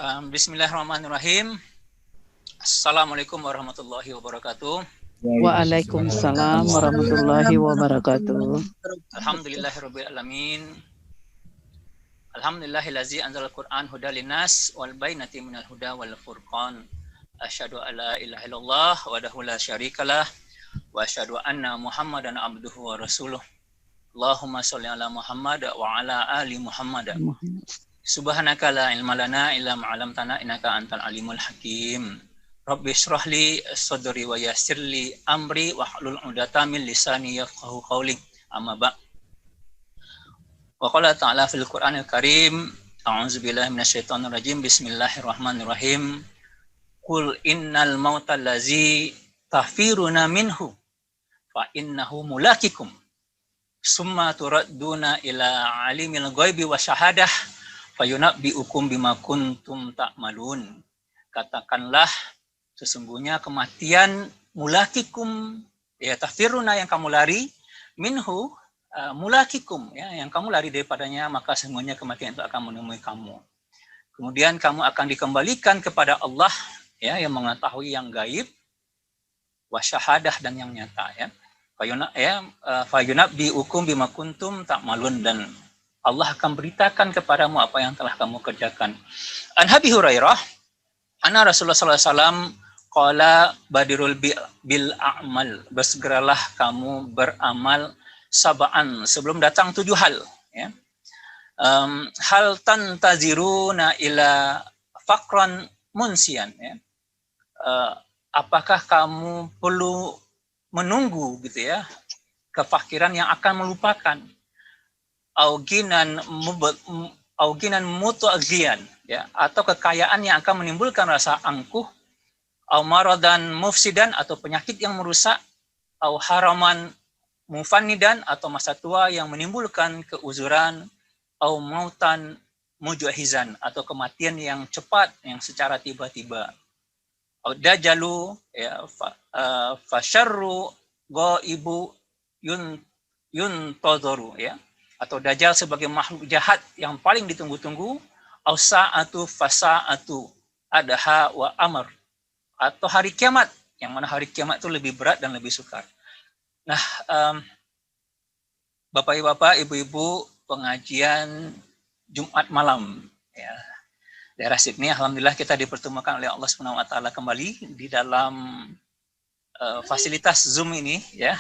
Bismillahirrahmanirrahim. Assalamualaikum warahmatullahi wabarakatuh. Waalaikumsalam warahmatullahi wabarakatuh. Alhamdulillahirabbil alamin. Alhamdulillahillazi anzalal Qur'an hudal linnas wal bayyinati minal huda wal furqan. Asyhadu alla ilaha illallah wahdahu la syarikalah wa asyhadu anna Muhammadan abduhu wa rasuluh. Allahumma sholli ala Muhammad wa ala ali Muhammad. Subhanaka la ilma lana illa ma 'allamtana innaka antal alimul hakim. Rabbi shrah li sadri wa yassir li amri wa hlul 'uqdatam min lisani yafqahu qawli. Amma ba'. Wa qala ta'ala fil Qur'anil Karim, a'udzu billahi minasyaitonir rajim. Bismillahirrahmanirrahim. Qul innal mauta allazi tafiruna minhu fa innahu mulaqikum. Summa turadduna ila alimil ghaibi wa syahadah fayunabbi'ukum bima kuntum ta'malun. Katakanlah sesungguhnya kematian mulakikum, ya tafiruna yang kamu lari, minhu mulakikum, ya yang kamu lari daripadanya, maka sesungguhnya kematian itu akan menemui kamu. Kemudian kamu akan dikembalikan kepada Allah, ya yang mengetahui yang gaib, wasyahadah dan yang nyata, ya. Fayunabbi'ukum bima kuntum ta'malun, dan Allah akan beritakan kepadamu apa yang telah kamu kerjakan. An Abi Hurairah, anna Rasulullah sallallahu alaihi wasallam qala badirul bil a'mal, bersegeralah kamu beramal sab'an, sebelum datang 7 hal, ya. Hal tantaziruna ila faqran munsian, ya. Apakah kamu perlu menunggu gitu ya kefakiran yang akan melupakan, auginan mutu'agian, ya, atau kekayaan yang akan menimbulkan rasa angkuh, au maradan mufsidan, atau penyakit yang merusak, au haraman mufannidan, atau masa tua yang menimbulkan keuzuran, au mautan mujahizan, atau kematian yang cepat yang secara tiba-tiba, au dajalu, ya, fasyarru ghaibu yuntadharu, ya, atau dajjal sebagai makhluk jahat yang paling ditunggu-tunggu, au sa'atu fasa'atu adha wa amr, atau hari kiamat, yang mana hari kiamat itu lebih berat dan lebih sukar. Nah, Bapak-bapak, ibu-ibu, pengajian Jumat malam, ya, daerah Sydney, alhamdulillah kita dipertemukan oleh Allah Subhanahu wa taala kembali di dalam fasilitas Zoom ini, ya,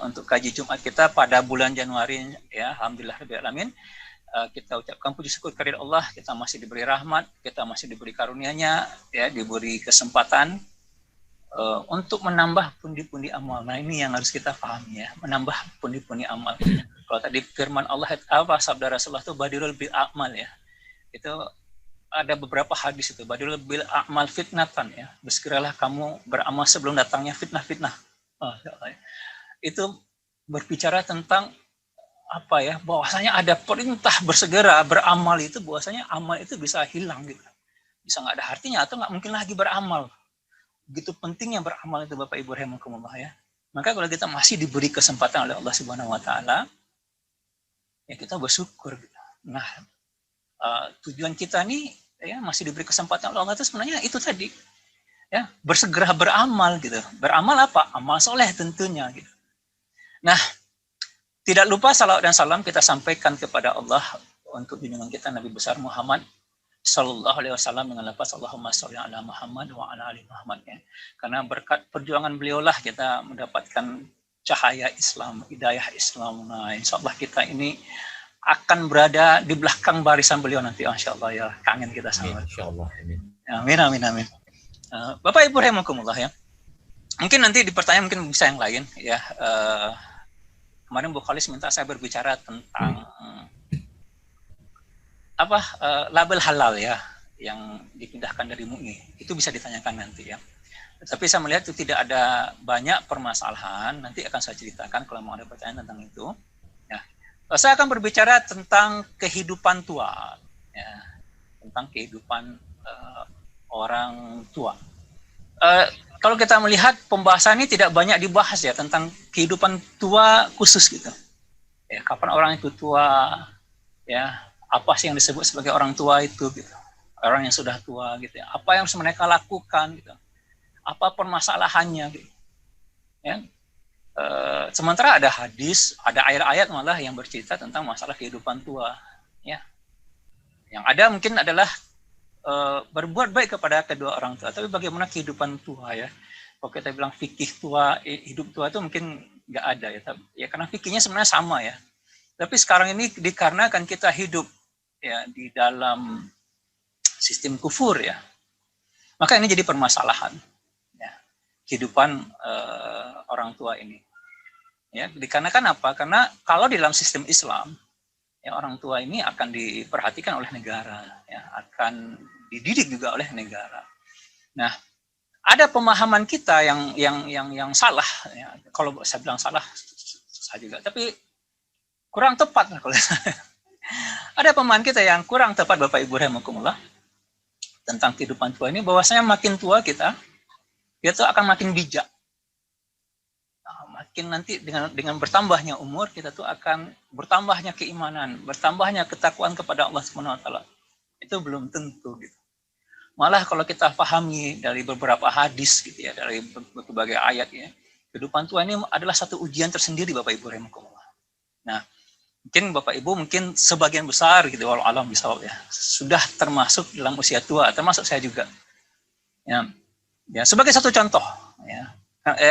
untuk kaji Jumat kita pada bulan Januari, ya, alhamdulillah rabbil alamin. Kita ucapkan puji syukur kepada Allah, kita masih diberi rahmat, kita masih diberi karunia-Nya, ya, diberi kesempatan untuk menambah pundi-pundi amal. Nah, ini yang harus kita pahami, ya, menambah pundi-pundi amal. Kalau tadi firman Allah, apa sabda Rasulullah itu badirul bil a'mal, ya. Itu ada beberapa hadis itu, badirul bil a'mal fitnatan, ya. Bersegeralah kamu beramal sebelum datangnya fitnah-fitnah. Itu berbicara tentang apa, ya, bahwasanya ada perintah bersegera beramal, itu bahwasanya amal itu bisa hilang gitu. Bisa nggak ada artinya atau nggak mungkin lagi beramal. Begitu pentingnya beramal itu, Bapak Ibu rahimakumullah, ya. Maka kalau kita masih diberi kesempatan oleh Allah Subhanahu wa taala, ya kita bersyukur gitu. Nah, tujuan kita nih, ya, masih diberi kesempatan oleh Allah itu sebenarnya itu tadi, ya, bersegera beramal gitu. Beramal apa? Amal soleh tentunya gitu. Nah, tidak lupa salawat dan salam kita sampaikan kepada Allah untuk junjungan kita Nabi besar Muhammad Sallallahu Alaihi Wasallam dengan lafaz Allahumma sholli ala Muhammad wa ala ali Muhammad, ya. Karena berkat perjuangan beliaulah kita mendapatkan cahaya Islam, hidayah Islam. Nah, insya Allah kita ini akan berada di belakang barisan beliau nanti, insya Allah, ya. Kangen kita sama. Insya Allah. Amin, amin, amin. Bapak Ibu rahimakumullah, ya. Mungkin nanti di pertanyaan mungkin bisa yang lain, ya. Kemarin Bu Khalis minta saya berbicara tentang label halal, ya, yang dipindahkan dari MUI. Itu bisa ditanyakan nanti, ya. Tapi saya melihat itu tidak ada banyak permasalahan. Nanti akan saya ceritakan kalau mau ada pertanyaan tentang itu. Ya. Saya akan berbicara tentang kehidupan tua, ya, tentang kehidupan orang tua. Kalau kita melihat pembahasan ini tidak banyak dibahas, ya, tentang kehidupan tua khusus gitu. Ya, kapan orang itu tua, ya, apa sih yang disebut sebagai orang tua itu gitu. orang yang sudah tua gitu ya. Apa yang harus mereka lakukan gitu. Apa permasalahannya gitu. Ya. Sementara ada hadis, ada ayat-ayat malah yang bercerita tentang masalah kehidupan tua ya. Yang ada mungkin adalah berbuat baik kepada kedua orang tua, tapi bagaimana kehidupan tua ya. Kalau kita bilang fikih tua, hidup tua itu mungkin nggak ada ya. Ya karena fikihnya sebenarnya sama ya. Tapi sekarang ini dikarenakan kita hidup ya di dalam sistem kufur ya, maka ini jadi permasalahan ya, kehidupan orang tua ini. Ya, dikarenakan apa? Karena kalau di dalam sistem Islam, ya orang tua ini akan diperhatikan oleh negara, ya, akan dididik juga oleh negara. Nah, ada pemahaman kita yang salah. Ya. Kalau saya bilang salah, saya juga. Tapi kurang tepat kalau ada pemahaman kita yang kurang tepat, Bapak Ibu rahimakumullah, tentang kehidupan tua ini, bahwasanya makin tua kita tuh akan makin bijak. Makin nanti dengan bertambahnya umur, kita tuh akan bertambahnya keimanan, bertambahnya ketakwaan kepada Allah Subhanahu wa taala. Itu belum tentu gitu. Malah kalau kita pahami dari beberapa hadis gitu ya, dari berbagai ayat ya, kehidupan tua ini adalah satu ujian tersendiri, Bapak Ibu rahimakumullah. Nah, mungkin Bapak Ibu mungkin sebagian besar gitu, walau alam bisawab ya, sudah termasuk dalam usia tua, termasuk saya juga. Ya, sebagai satu contoh ya.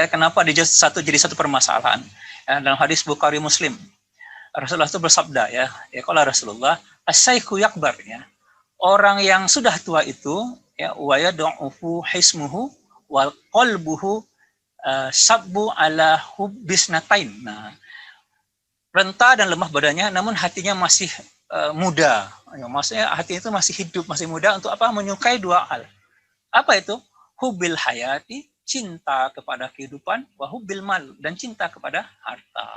Kenapa jadi satu permasalahan? Ya, dalam hadis Bukhari Muslim, Rasulullah itu bersabda ya kalau Rasulullah, as-saykhu yakbar ya. Orang yang sudah tua itu ya wa yad'ufu hismuhu wal qalbuhu sabbu ala hubbisnatain. Nah, renta dan lemah badannya namun hatinya masih muda. Ya, maksudnya hati itu masih hidup, masih muda untuk apa? Menyukai dua hal. Apa itu? Hubbil hayati, cinta kepada kehidupan, wahubil mal, dan cinta kepada harta.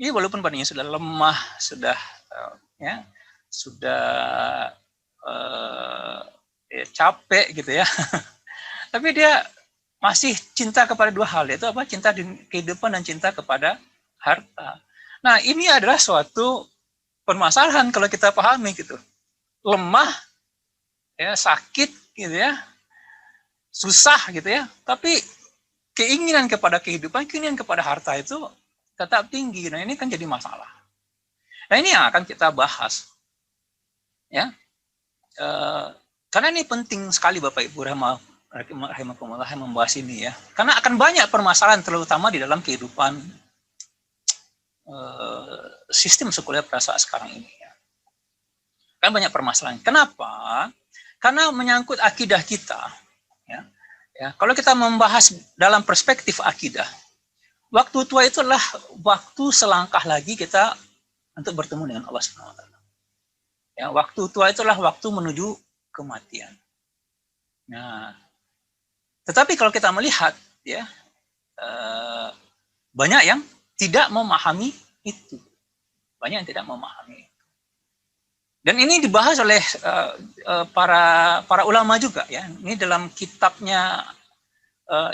Ini walaupun badannya sudah lemah, sudah capek gitu ya, tapi dia masih cinta kepada dua hal, yaitu apa? Cinta di kehidupan dan cinta kepada harta. Nah, ini adalah suatu permasalahan kalau kita pahami gitu. Lemah, ya sakit gitu ya, susah gitu ya, tapi keinginan kepada kehidupan, keinginan kepada harta itu tetap tinggi. Nah, ini kan jadi masalah. Nah, ini yang akan kita bahas. Ya. Karena ini penting sekali Bapak Ibu rahimakumullah membahas ini ya. Karena akan banyak permasalahan terutama di dalam kehidupan sistem sekuler pada saat sekarang ini ya. Kan banyak permasalahan. Kenapa? Karena menyangkut akidah kita. Ya, kalau kita membahas dalam perspektif akidah, waktu tua itu adalah waktu selangkah lagi kita untuk bertemu dengan Allah Subhanahu wa taala. Ya, waktu tua itu adalah waktu menuju kematian. Nah, tetapi kalau kita melihat ya, banyak yang tidak memahami itu. Banyak yang tidak memahami. Dan ini dibahas oleh para ulama juga ya. Ini dalam kitabnya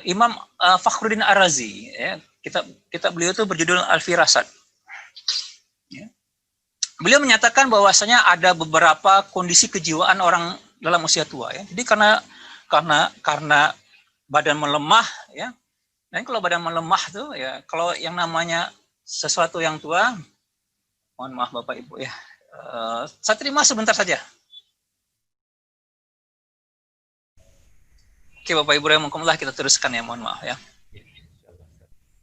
Imam Fakhruddin Ar-Razi ya. Kitab beliau itu berjudul Al-Firasat. Ya. Beliau menyatakan bahwasanya ada beberapa kondisi kejiwaan orang dalam usia tua ya. Jadi karena badan melemah ya. Dan kalau badan melemah tuh ya, kalau yang namanya sesuatu yang tua, mohon maaf Bapak Ibu ya. Saya terima sebentar saja. Oke Bapak Ibu rahimakumullah, kita teruskan ya, mohon maaf ya.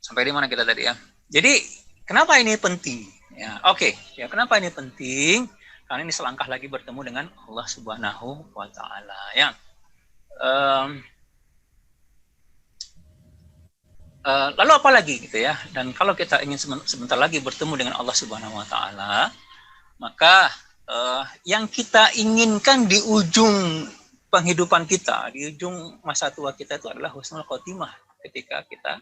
Sampai di mana kita tadi ya? Jadi kenapa ini penting? Ya, oke. Ya, kenapa ini penting? Karena ini selangkah lagi bertemu dengan Allah Subhanahu wa taala ya. Lalu apa lagi gitu ya? Dan kalau kita ingin sebentar lagi bertemu dengan Allah Subhanahu wa taala, maka yang kita inginkan di ujung penghidupan kita, di ujung masa tua kita itu adalah husnul khotimah ketika kita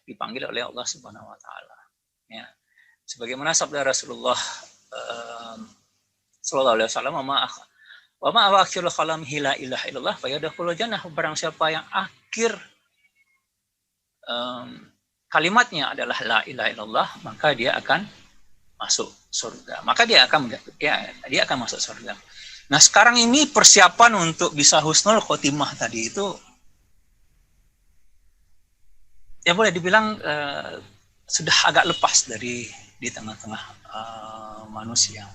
dipanggil oleh Allah Subhanahu wa taala. Ya. Sebagaimana sabda Rasulullah sallallahu alaihi wasallam, wa ma akhirul kalam la ilaha illallah fa yadkhulul jannah. Barang siapa yang akhir kalimatnya adalah la ilaha illallah, maka dia akan masuk surga. Maka dia akan masuk surga. Nah sekarang ini persiapan untuk bisa husnul khotimah tadi itu, ya boleh dibilang sudah agak lepas dari di tengah-tengah manusia.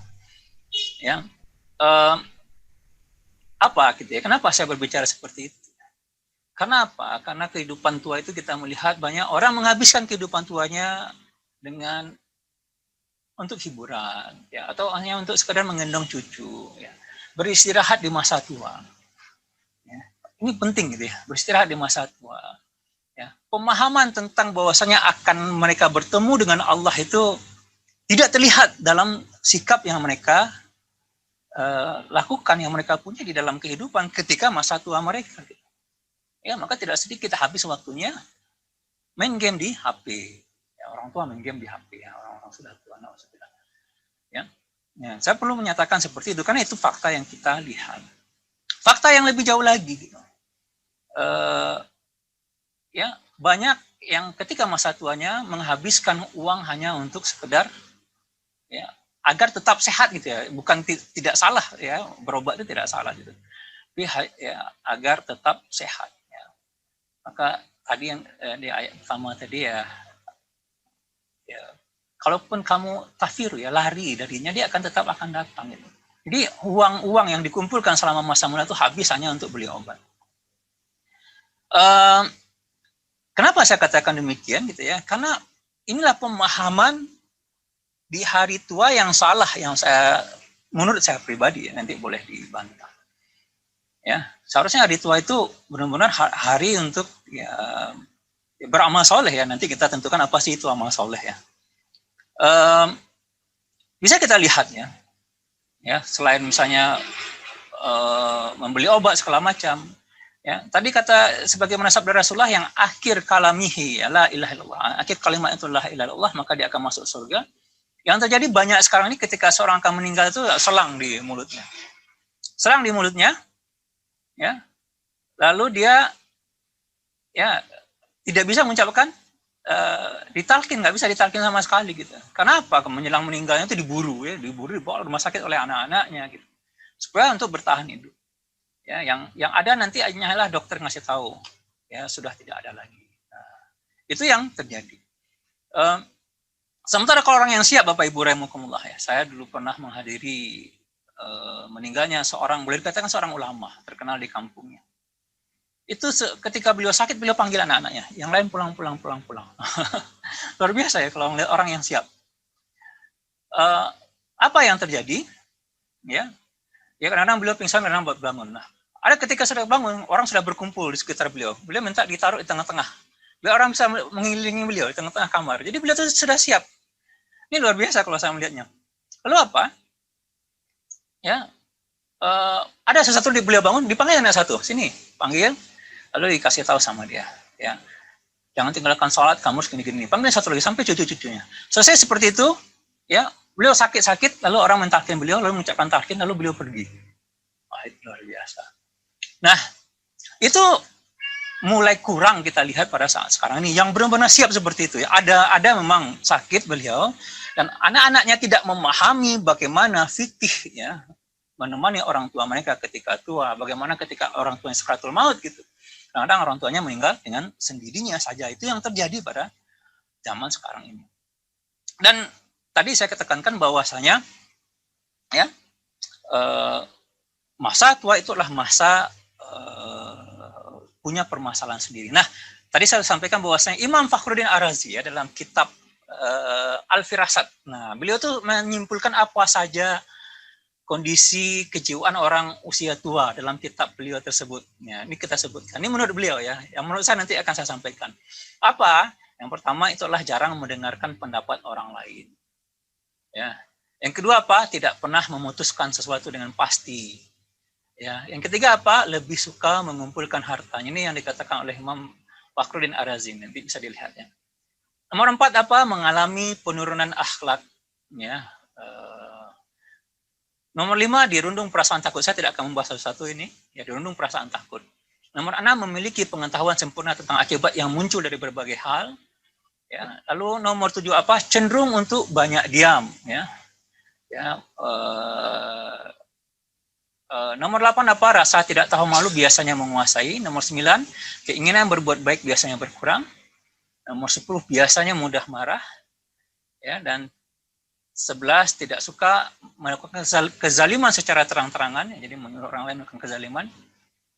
Ya, apa gitu ya? Kenapa saya berbicara seperti itu? Karena apa? Karena kehidupan tua itu kita melihat banyak orang menghabiskan kehidupan tuanya dengan untuk hiburan, ya, atau hanya untuk sekedar menggendong cucu, ya, beristirahat di masa tua. Ya. Ini penting gitu ya, beristirahat di masa tua. Ya. Pemahaman tentang bahwasanya akan mereka bertemu dengan Allah itu tidak terlihat dalam sikap yang mereka lakukan, yang mereka punya di dalam kehidupan ketika masa tua mereka. Ya, maka tidak sedikit habis waktunya main game di HP. Ya, orang tua main game di HP, ya, orang-orang sudah tua, ya. Ya, saya perlu menyatakan seperti itu karena itu fakta yang kita lihat. Fakta yang lebih jauh lagi, gitu. Ya, banyak yang ketika masa tuanya menghabiskan uang hanya untuk sekedar, ya, agar tetap sehat gitu ya. Bukan tidak salah ya, berobat itu tidak salah gitu. Tapi ya, agar tetap sehat. Ya. Maka tadi yang di ayat pertama tadi ya, kalaupun kamu tafiru ya, lari darinya, dia akan tetap akan datang gitu. Jadi uang-uang yang dikumpulkan selama masa muda itu habis hanya untuk beli obat. Kenapa saya katakan demikian gitu ya? Karena inilah pemahaman di hari tua yang salah, yang menurut saya pribadi, ya, nanti boleh dibantah. Ya, seharusnya hari tua itu benar-benar hari untuk ya, beramal soleh ya. Nanti kita tentukan apa sih itu amal soleh ya. Bisa kita lihat ya, selain misalnya membeli obat segala macam. Ya, tadi kata sebagaimana sabda Rasulullah yang akhir kalamihi ya la ilaha illallah, akhir kalimat itu la ilaha illallah, maka dia akan masuk surga. Yang terjadi banyak sekarang ini ketika seorang akan meninggal itu selang di mulutnya. Selang di mulutnya, ya. Lalu dia ya tidak bisa mengucapkan ditalkin, nggak bisa ditalkin sama sekali gitu. Kenapa? Menjelang meninggalnya itu diburu ya, diburu dibawa rumah sakit oleh anak-anaknya gitu. Supaya untuk bertahan hidup. Ya, yang ada nanti hanyalah dokter ngasih tahu, ya sudah tidak ada lagi. Nah, itu yang terjadi. Sementara kalau orang yang siap, Bapak Ibu rahimakumullah ya, saya dulu pernah menghadiri meninggalnya seorang, boleh dikatakan seorang ulama terkenal di kampungnya. Itu ketika beliau sakit, beliau panggil anak-anaknya, yang lain pulang. Luar biasa ya kalau melihat orang yang siap. Apa yang terjadi? Ya kadang-kadang beliau pingsan, kadang-kadang bangun. Nah, ada ketika sudah bangun, orang sudah berkumpul di sekitar beliau. Beliau minta ditaruh di tengah-tengah. Biar orang bisa mengelilingi beliau di tengah-tengah kamar. Jadi beliau itu sudah siap. Ini luar biasa kalau saya melihatnya. Lalu apa? Ya, ada sesuatu di beliau bangun, dipanggil anak satu, sini, panggil. Lalu dikasih tahu sama dia. Ya, jangan tinggalkan sholat, kamu harus gini-gini. Panggil satu lagi sampai cucu-cucunya. Selesai seperti itu, ya, beliau sakit-sakit, lalu orang mentalkin beliau, lalu mengucapkan talkin, lalu beliau pergi. Wah, itu luar biasa. Nah, itu mulai kurang kita lihat pada saat sekarang ini yang benar-benar siap seperti itu ya. Ada memang sakit beliau dan anak-anaknya tidak memahami bagaimana fikih ya menemani orang tua mereka ketika tua, bagaimana ketika orang tuanya sakratul maut gitu. Kadang-kadang orang tuanya meninggal dengan sendirinya saja. Itu yang terjadi pada zaman sekarang ini. Dan tadi saya ketekankan bahwasanya ya masa tua itu adalah masa punya permasalahan sendiri. Nah, tadi saya sampaikan bahwasanya Imam Fakhruddin Ar-Razi ya dalam kitab Al-Firasat. Nah, beliau tuh menyimpulkan apa saja kondisi kejiwaan orang usia tua dalam kitab beliau tersebut. Ya, ini kita sebutkan. Ini menurut beliau ya. Yang menurut saya nanti akan saya sampaikan. Apa? Yang pertama itu adalah jarang mendengarkan pendapat orang lain. Ya. Yang kedua apa? Tidak pernah memutuskan sesuatu dengan pasti. Ya, yang ketiga apa? Lebih suka mengumpulkan hartanya. Ini yang dikatakan oleh Imam Fakhruddin Ar-Razi. Nanti bisa dilihat ya. Nomor 4 apa? Mengalami penurunan akhlak. Ya. Nomor 5 dirundung perasaan takut. Saya tidak akan membahas satu-satu ini. Ya, dirundung perasaan takut. Nomor 6 memiliki pengetahuan sempurna tentang akibat yang muncul dari berbagai hal. Ya. Lalu nomor 7 apa? Cenderung untuk banyak diam. Ya. Ya. Nomor 8 apa? Rasa tidak tahu malu biasanya menguasai. Nomor 9, keinginan berbuat baik biasanya berkurang. Nomor 10, biasanya mudah marah. Ya, dan 11, tidak suka melakukan kezaliman secara terang-terangan, jadi menyuruh orang lain melakukan kezaliman.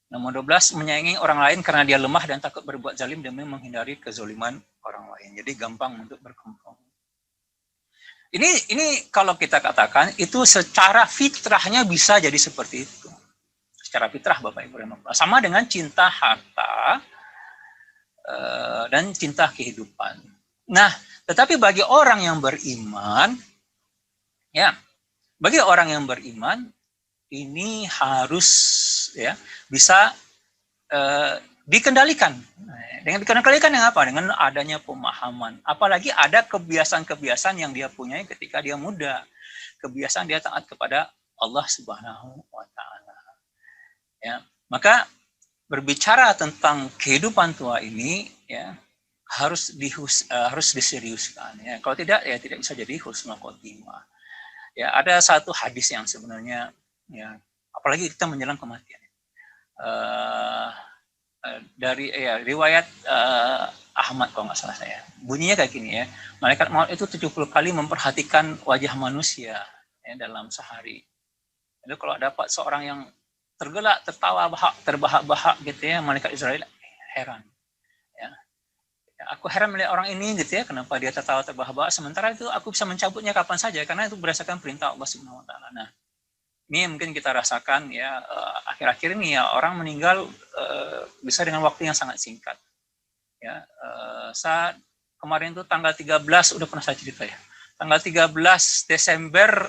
Nomor 12, menyayangi orang lain karena dia lemah dan takut berbuat zalim demi menghindari kezaliman orang lain. Jadi gampang untuk berkompromi. Ini kalau kita katakan itu secara fitrahnya bisa jadi seperti itu. Secara fitrah Bapak Ibu rahimahullah. Sama dengan cinta harta dan cinta kehidupan. Nah, tetapi bagi orang yang beriman, ya, bagi orang yang beriman ini harus ya bisa dikendalikan. Dengan dikendalikan yang apa? Dengan adanya pemahaman. Apalagi ada kebiasaan-kebiasaan yang dia punyai ketika dia muda. Kebiasaan dia taat kepada Allah Subhanahu wa taala. Ya, maka berbicara tentang kehidupan tua ini ya harus diseriuskan ya. Kalau tidak ya tidak bisa jadi husnul khotimah. Ya, ada satu hadis yang sebenarnya ya apalagi kita menjelang kematian. Dari riwayat Ahmad kalau nggak salah saya. Bunyinya kayak gini ya. Malaikat maut itu 70 kali memperhatikan wajah manusia ya, dalam sehari. Jadi kalau dapat seorang yang tergelak, tertawa, terbahak-bahak gitu ya, malaikat Israel heran. Ya. Aku heran melihat orang ini gitu ya, kenapa dia tertawa, terbahak-bahak, sementara itu aku bisa mencabutnya kapan saja karena itu berdasarkan perintah Allah Subhanahu wa taala. Nah, ini mungkin kita rasakan ya akhir-akhir ini ya orang meninggal bisa dengan waktu yang sangat singkat. Ya, saat kemarin itu tanggal 13 udah pernah saya cerita ya. Tanggal 13 Desember,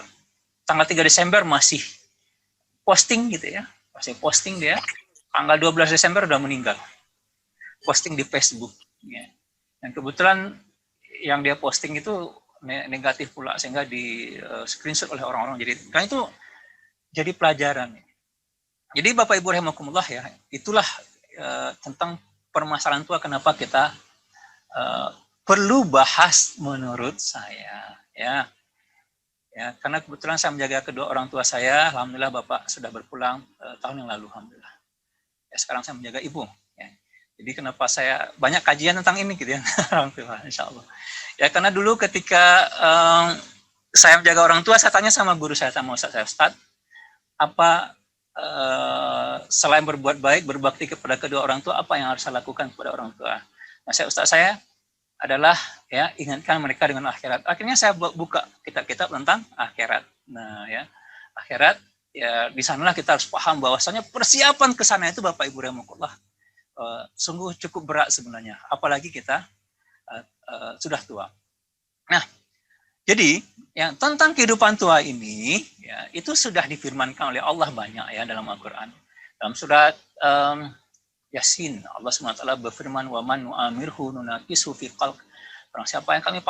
tanggal 3 Desember masih posting gitu ya. Masih posting dia. Tanggal 12 Desember udah meninggal. Posting di Facebook ya. Dan kebetulan yang dia posting itu negatif pula sehingga di screenshot oleh orang-orang. Jadi kan itu jadi pelajaran. Jadi Bapak Ibu rahimakumullah ya, itulah tentang permasalahan tua kenapa kita perlu bahas menurut saya ya. Ya, karena kebetulan saya menjaga kedua orang tua saya, alhamdulillah Bapak sudah berpulang tahun yang lalu alhamdulillah. Ya, sekarang saya menjaga ibu ya. Jadi kenapa saya banyak kajian tentang ini gitu ya. Alhamdulillah insyaallah. Ya karena dulu ketika saya menjaga orang tua, saya tanya sama guru saya, sama Ustaz apa selain berbuat baik, berbakti kepada kedua orang tua, apa yang harus saya lakukan kepada orang tua? Nah, Ustaz saya adalah ya ingatkan mereka dengan akhirat. Akhirnya saya buka kitab-kitab tentang akhirat. Nah, ya akhirat ya di sanalah kita harus paham bahwasanya persiapan ke sana itu Bapak Ibu rahimakumullah sungguh cukup berat sebenarnya, apalagi kita sudah tua. Nah, jadi yang tentang kehidupan tua ini ya itu sudah difirmankan oleh Allah banyak ya dalam Al-Qur'an. Dalam surat Yasin Allah SWT berfirman wa man nu'amirhu nunakisu fi khalq. Barang siapa yang kami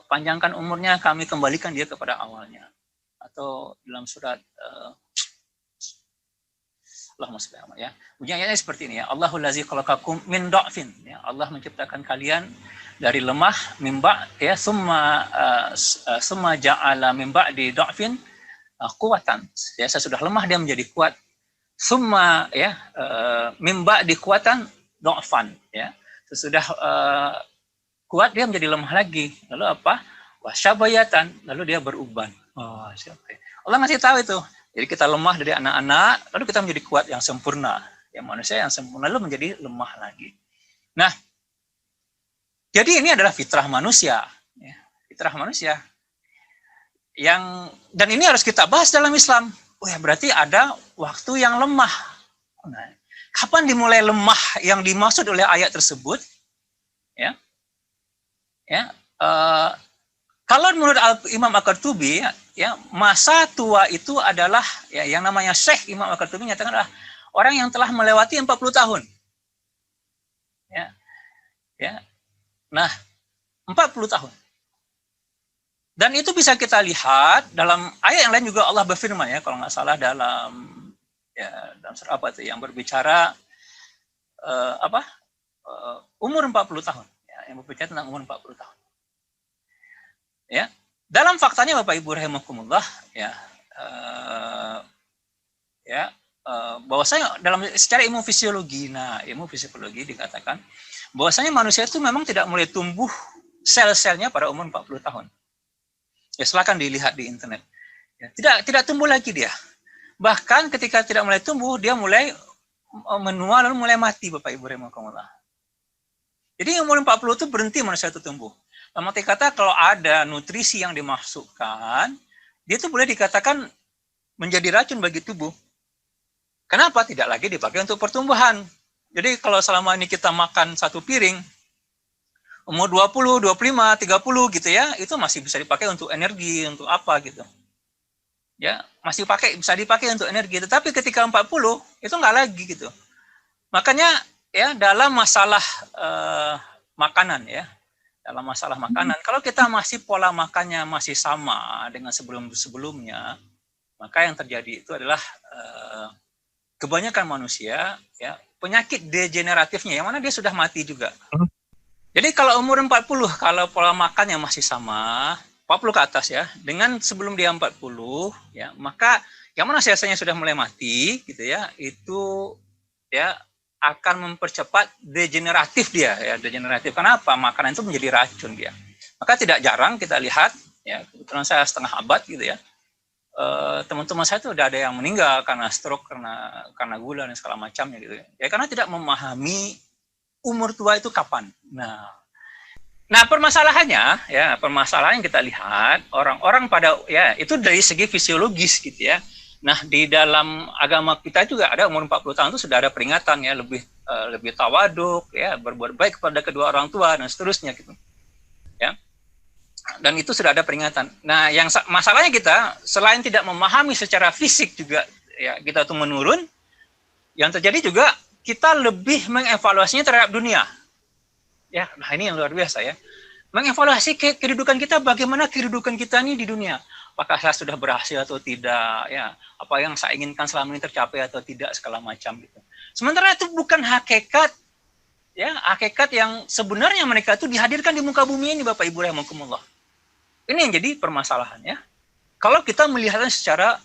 panjangkan umurnya, kami kembalikan dia kepada awalnya. Atau dalam surat Allahumma shalli ala ya. Bunyinya seperti ini ya. Allahul ladzi khalaqakum min dha'fin ya. Allah menciptakan kalian dari lemah mimba ya summa ja'ala mimba di dha'fin quwatan. Ya, saya sudah lemah dia menjadi kuat. Summa ya mimba di kuatan dha'fan ya. Sesudah kuat dia menjadi lemah lagi. Lalu apa? Wasyabayatan, lalu dia beruban. Oh, siapa? Allah ngasih tahu itu. Jadi kita lemah dari anak-anak, lalu kita menjadi kuat yang sempurna. Ya manusia yang sempurna lalu menjadi lemah lagi. Nah, jadi ini adalah fitrah manusia, ya, fitrah manusia. Dan ini harus kita bahas dalam Islam. Oh ya, berarti ada waktu yang lemah. Nah, kapan dimulai lemah yang dimaksud oleh ayat tersebut? Ya, kalau menurut Imam Al-Qurtubi, ya masa tua itu adalah ya yang namanya Syekh Imam Al-Qurtubi nyatakan adalah orang yang telah melewati 40 tahun. Ya. Nah, 40 tahun. Dan itu bisa kita lihat dalam ayat yang lain juga Allah berfirman ya, kalau nggak salah dalam surat apa itu yang berbicara umur 40 tahun ya, yang berbicara tentang umur 40 tahun. Ya. Dalam faktanya Bapak Ibu rahimakumullah ya ya, bahwasanya dalam secara ilmu fisiologi, ilmu fisiologi dikatakan bahwasanya manusia itu memang tidak mulai tumbuh sel-selnya pada umur 40 tahun. Ya, silakan dilihat di internet. Ya, tidak tumbuh lagi dia. Bahkan ketika tidak mulai tumbuh, dia mulai menua lalu mulai mati, Bapak Ibu rahimakumullah. Jadi umur 40 itu berhenti manusia itu tumbuh. Dalam arti kata kalau ada nutrisi yang dimasukkan, dia itu boleh dikatakan menjadi racun bagi tubuh. Kenapa? Tidak lagi dipakai untuk pertumbuhan. Jadi kalau selama ini kita makan satu piring, umur 20, 25, 30 gitu ya, itu masih bisa dipakai untuk energi, untuk apa gitu. Ya, masih bisa dipakai untuk energi. Tetapi ketika 40, itu nggak lagi gitu. Makanya ya dalam masalah makanan ya, dalam masalah makanan, kalau kita masih pola makannya masih sama dengan sebelumnya, maka yang terjadi itu adalah kebanyakan manusia ya penyakit degeneratifnya yang mana dia sudah mati juga. Jadi kalau umur 40, kalau pola makannya masih sama, 40 ke atas ya, dengan sebelum dia 40 ya, maka yang mana sel-selnya sudah mulai mati gitu ya, itu ya akan mempercepat degeneratif dia ya, degeneratif. Kenapa? Makanan itu menjadi racun dia. Maka tidak jarang kita lihat ya, kebetulan saya setengah abad gitu ya. Teman-teman saya itu udah ada yang meninggal karena stroke, karena gula dan segala macamnya gitu ya, karena tidak memahami umur tua itu kapan. Nah permasalahannya ya, permasalahan yang kita lihat orang-orang pada ya itu dari segi fisiologis gitu ya. Nah di dalam agama kita juga ada umur 40 tahun itu sudah ada peringatan ya, lebih tawaduk ya, berbuat baik kepada kedua orang tua dan seterusnya gitu ya. Dan itu sudah ada peringatan. Nah, yang masalahnya kita selain tidak memahami secara fisik juga ya kita tuh menurun, yang terjadi juga kita lebih mengevaluasinya terhadap dunia. Ya, nah ini yang luar biasa ya. Mengevaluasi kedudukan kita, bagaimana kedudukan kita ini di dunia. Apakah saya sudah berhasil atau tidak ya, apa yang saya inginkan selama ini tercapai atau tidak, segala macam gitu. Sementara itu bukan hakikat ya, hakikat yang sebenarnya mereka itu dihadirkan di muka bumi ini, Bapak Ibu rahimakumullah. Ini yang jadi permasalahan ya. Kalau kita melihatnya secara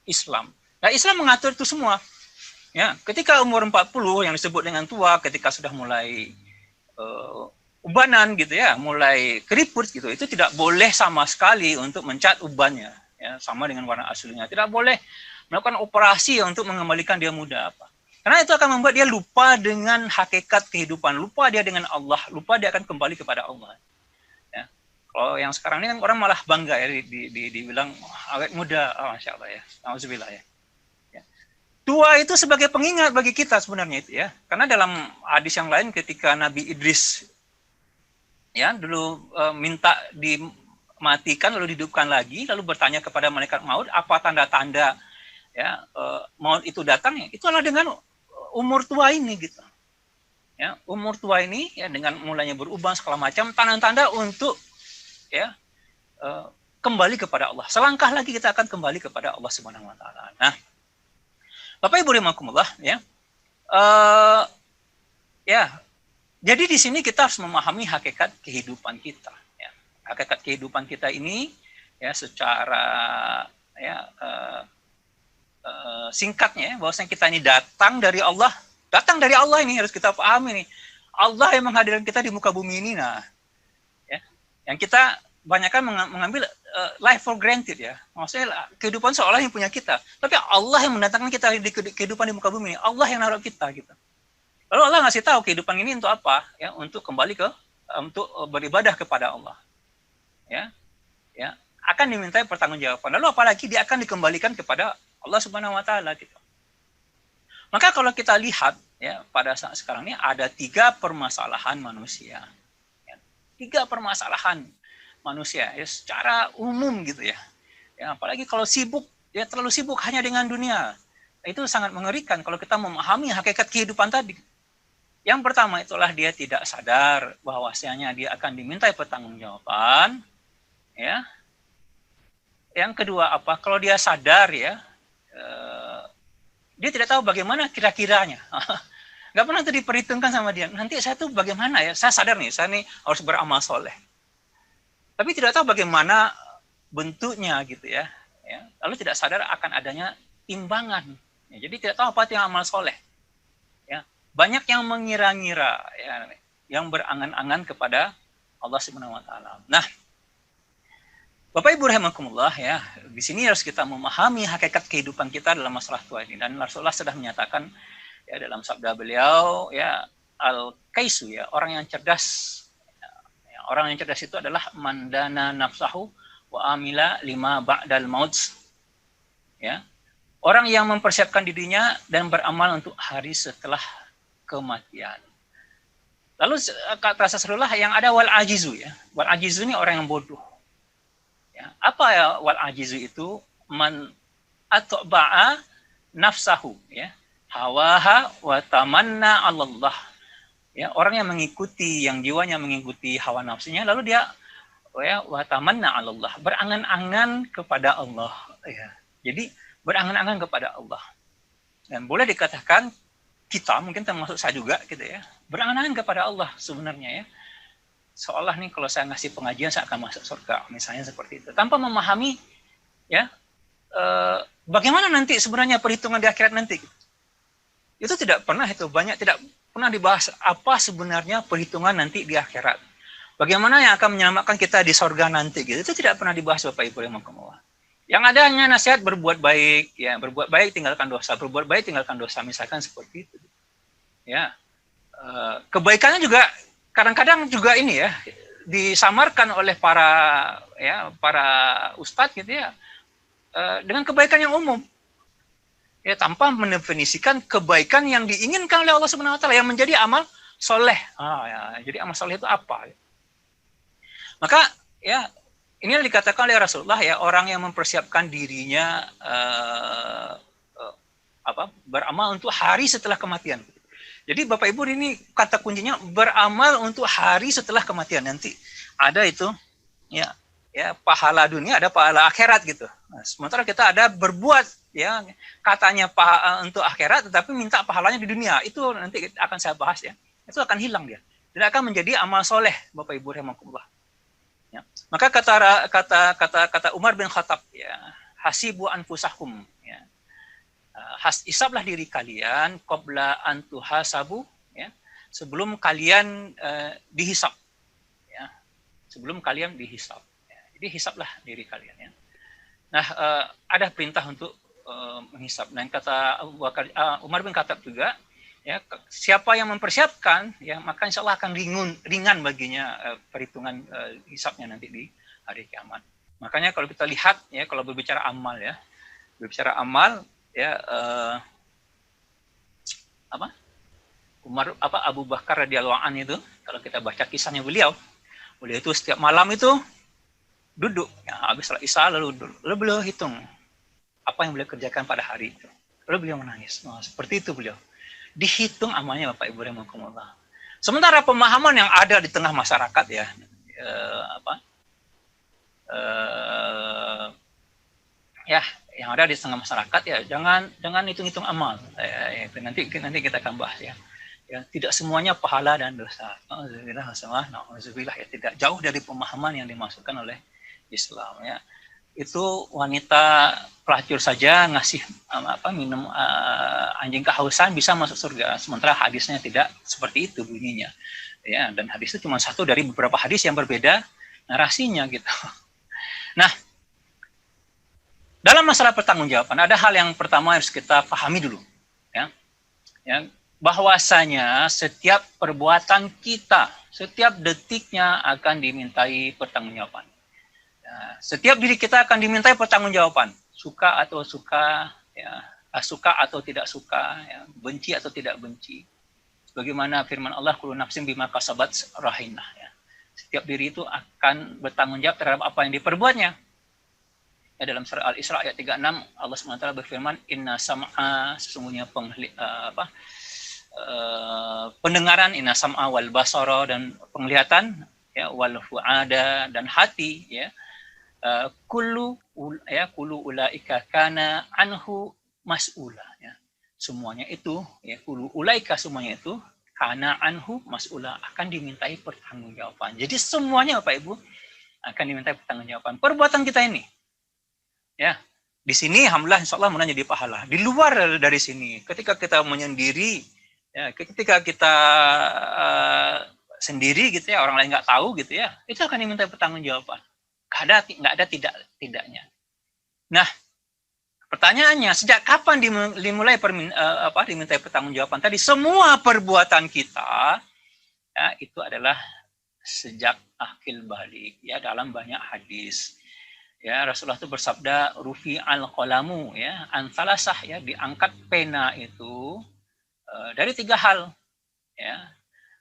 Islam. Nah, Islam mengatur itu semua. Ya, ketika umur 40 yang disebut dengan tua, ketika sudah mulai ubanan gitu ya, mulai keriput gitu, itu tidak boleh sama sekali untuk mencat ubannya ya, sama dengan warna aslinya. Tidak boleh melakukan operasi untuk mengembalikan dia muda apa. Karena itu akan membuat dia lupa dengan hakikat kehidupan, lupa dia dengan Allah, lupa dia akan kembali kepada Allah. Kalau yang sekarang ini kan orang malah bangga ya dibilang awet muda, masya Allah ya, alhamdulillah ya. Tua itu sebagai pengingat bagi kita sebenarnya itu ya, karena dalam hadis yang lain ketika Nabi Idris ya dulu minta dimatikan lalu dihidupkan lagi, lalu bertanya kepada malaikat maut apa tanda-tanda ya maut itu datang ya, itu adalah dengan umur tua ini gitu. Ya, umur tua ini ya dengan mulanya berubah segala macam tanda-tanda untuk ya kembali kepada Allah. Selangkah lagi kita akan kembali kepada Allah Subhanahu wa taala. Nah, Bapak Ibu rahimakumullah ya. Ya. Jadi di sini kita harus memahami hakikat kehidupan kita ya. Hakikat kehidupan kita ini ya secara ya singkatnya ya, bahwasanya kita ini datang dari Allah. Datang dari Allah ini harus kita pahami nih. Allah yang menghadirkan kita di muka bumi ini. Nah, yang kita banyakkan mengambil life for granted ya. Maksudnya kehidupan seolah yang punya kita. Tapi Allah yang mendatangkan kita di kehidupan di muka bumi ini. Allah yang naruh kita gitu. Lalu Allah ngasih tahu kehidupan ini untuk apa? Ya, untuk kembali untuk beribadah kepada Allah. Ya. Ya, akan dimintai pertanggungjawaban. Lalu apalagi dia akan dikembalikan kepada Allah Subhanahu wa taala gitu. Maka kalau kita lihat ya pada saat sekarang ini ada 3 permasalahan manusia. 3 permasalahan manusia ya secara umum gitu ya. Ya apalagi kalau sibuk ya terlalu sibuk hanya dengan dunia. Itu sangat mengerikan kalau kita memahami hakikat kehidupan tadi. Yang pertama itulah dia tidak sadar bahwasanya dia akan dimintai pertanggungjawaban ya. Yang kedua apa? Kalau dia sadar ya dia tidak tahu bagaimana kira-kiranya. Nggak pernah itu diperhitungkan sama dia. Nanti saya tuh bagaimana ya? Saya sadar nih, saya nih harus beramal soleh. Tapi tidak tahu bagaimana bentuknya gitu ya. Lalu tidak sadar akan adanya timbangan. Ya, jadi tidak tahu apa itu yang amal soleh. Ya, banyak yang mengira-ngira, ya, yang berangan-angan kepada Allah Subhanahu Wa Taala. Nah, Bapak Ibu rahimakumullah, ya, di sini harus kita memahami hakikat kehidupan kita dalam masalah tua ini. Dan Rasulullah sudah menyatakan, ya, dalam sabda beliau, ya, al-kaisu, ya, orang yang cerdas. Ya, orang yang cerdas itu adalah mandana nafsahu wa amila lima ba'dal maut. Ya, orang yang mempersiapkan dirinya dan beramal untuk hari setelah kematian. Lalu kata Rasulullah yang ada wal ajizu, ya. Wal ajizu ini orang yang bodoh. Ya, apa ya wal ajizu itu? Man atba'a nafsahu, ya. Hawaha wa tamanna 'ala Allah. Ya, orang yang mengikuti, yang jiwanya mengikuti hawa nafsunya, lalu dia, ya, wa tamanna 'ala Allah, berangan-angan kepada Allah, ya. Jadi berangan-angan kepada Allah. Dan boleh dikatakan kita, mungkin termasuk saya juga gitu ya, berangan-angan kepada Allah sebenarnya, ya. Seolah nih kalau saya ngasih pengajian saya akan masuk surga, misalnya seperti itu. Tanpa memahami, ya, bagaimana nanti sebenarnya perhitungan di akhirat nanti. Itu tidak pernah, itu banyak tidak pernah dibahas apa sebenarnya perhitungan nanti di akhirat. Bagaimana yang akan menyelamatkan kita di surga nanti gitu. Itu tidak pernah dibahas Bapak Ibu rahimakumullah. Yang ada hanya nasihat berbuat baik, ya, berbuat baik tinggalkan dosa, berbuat baik tinggalkan dosa, misalkan seperti itu. Ya, kebaikannya juga kadang-kadang juga ini, ya, disamarkan oleh para ustadz gitu, ya, dengan kebaikan yang umum, ya, tanpa mendefinisikan kebaikan yang diinginkan oleh Allah Subhanahu Wa Taala yang menjadi amal soleh. Ya, jadi amal soleh itu apa? Maka, ya, ini yang dikatakan oleh Rasulullah, ya, orang yang mempersiapkan dirinya beramal untuk hari setelah kematian. Jadi Bapak Ibu, ini kata kuncinya beramal untuk hari setelah kematian nanti. Ada itu, ya, pahala dunia, ada pahala akhirat gitu. Nah, sementara kita ada berbuat, ya, katanya untuk akhirat, tetapi minta pahalanya di dunia. Itu nanti akan saya bahas, ya. Itu akan hilang dia. Tidak akan menjadi amal soleh, Bapak Ibu rahimakumullah. Ya. Maka kata Umar bin Khattab, ya, hasibu anfusakum, ya. Hisablah diri kalian qabla an tuhasabu, ya, sebelum kalian dihisab, ya, sebelum kalian dihisab, ya. Jadi hisablah diri kalian, ya. Nah, ada perintah untuk menghisab, dan kata Umar bin Khattab juga, ya, siapa yang mempersiapkan, ya, maka insya Allah akan ringan baginya perhitungan hisabnya nanti di hari kiamat. Makanya kalau kita lihat, ya, kalau berbicara amal, ya, ya, Abu Bakar radhiyallahu anhu itu, kalau kita baca kisahnya beliau itu setiap malam itu duduk, ya, habis salat isya lalu beliau hitung apa yang beliau kerjakan pada hari itu, lalu beliau menangis. Nah, seperti itu beliau dihitung amalnya Bapak Ibu rahimakumullah. Sementara pemahaman yang ada di tengah masyarakat, ya, ya, yang ada di tengah masyarakat, ya, jangan hitung-hitung amal. Nanti kita akan bahas, ya. Ya, tidak semuanya pahala dan dosa. Nauzubillah, ya, tidak jauh dari pemahaman yang dimasukkan oleh Islam, ya. Itu wanita pelacur saja ngasih minum anjing kehausan bisa masuk surga, sementara hadisnya tidak seperti itu bunyinya, ya. Dan hadis itu cuma satu dari beberapa hadis yang berbeda narasinya gitu. Nah, dalam masalah pertanggungjawaban ada hal yang pertama harus kita pahami dulu, ya, bahwasanya setiap perbuatan kita setiap detiknya akan dimintai pertanggungjawaban. Setiap diri kita akan dimintai pertanggungjawaban, suka atau suka, ya, suka atau tidak suka, ya, benci atau tidak benci. Sebagaimana firman Allah, kullu nafsin bima kasabat rahinah, ya. Setiap diri itu akan bertanggung jawab terhadap apa yang diperbuatnya. Ya, dalam surah Al-Isra ayat 36 Allah SWT berfirman, inna sam'a, sesungguhnya pendengaran, inna sam'a wal basara, dan penglihatan, ya, wal fuada, dan hati, ya, kullu ulaika kana anhu mas'ula, ya. Semuanya itu, ya, kullu ulaika, semuanya itu kana anhu mas'ula, akan dimintai pertanggungjawaban. Jadi semuanya Bapak Ibu akan dimintai pertanggungjawaban perbuatan kita ini, ya, Di sini alhamdulillah insya Allah menjadi pahala. Di luar dari sini, ketika kita menyendiri, ya, ketika kita sendiri gitu ya, orang lain nggak tahu gitu ya, itu akan diminta pertanggungjawaban. Nggak ada tidaknya. Nah, pertanyaannya, sejak kapan dimulai diminta pertanggungjawaban tadi? Semua perbuatan kita ya, itu adalah sejak akil balik ya, dalam banyak hadis. Ya, Rasulullah itu bersabda rufi al-qalamu ya, ansalasah ya, diangkat pena itu dari 3 hal ya.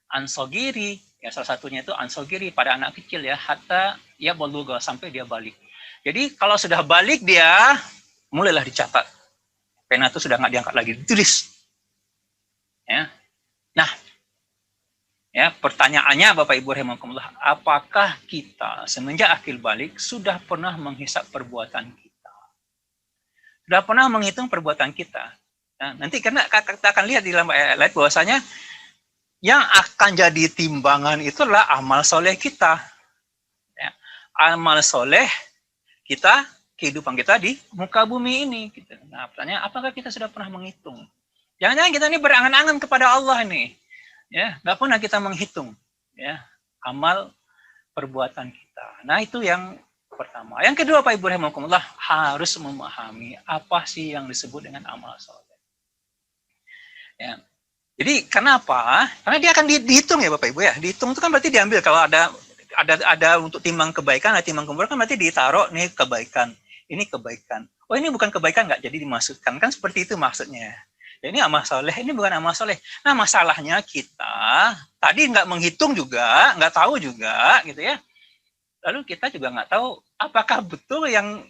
Ansogiri ya, salah satunya itu ansogiri pada anak kecil ya, hatta ya baluga, sampai dia balik. Jadi kalau sudah balik dia mulailah dicatat. Pena itu sudah nggak diangkat lagi, ditulis. Ya. Nah, ya, pertanyaannya Bapak Ibu rahimakumullah, apakah kita semenjak akil balik sudah pernah menghisap perbuatan kita? Sudah pernah menghitung perbuatan kita? Nah, nanti karena kita akan lihat di dalam ayat bahwasanya yang akan jadi timbangan itu adalah amal soleh kita. Ya, amal soleh kita, kehidupan kita di muka bumi ini. Gitu. Nah, pertanyaan, apakah kita sudah pernah menghitung? Jangan-jangan kita ini berangan-angan kepada Allah nih. Ya, nggak pernah kita menghitung ya amal perbuatan kita. Nah, itu yang pertama. Yang kedua, Pak Ibu rahimakumullah, harus memahami apa sih yang disebut dengan amal soleh. Ya. Jadi kenapa? Karena dia akan dihitung ya Bapak Ibu ya. Dihitung itu kan berarti diambil kalau ada untuk timbang kebaikan, ada timbang keburukan, kan berarti ditaruh nih kebaikan, ini kebaikan. Oh, ini bukan kebaikan, nggak jadi dimasukkan, kan seperti itu maksudnya. Ya, ini amal soleh, ini bukan amal soleh. Nah, masalahnya kita tadi nggak menghitung juga, nggak tahu juga, gitu ya. Lalu kita juga nggak tahu apakah betul yang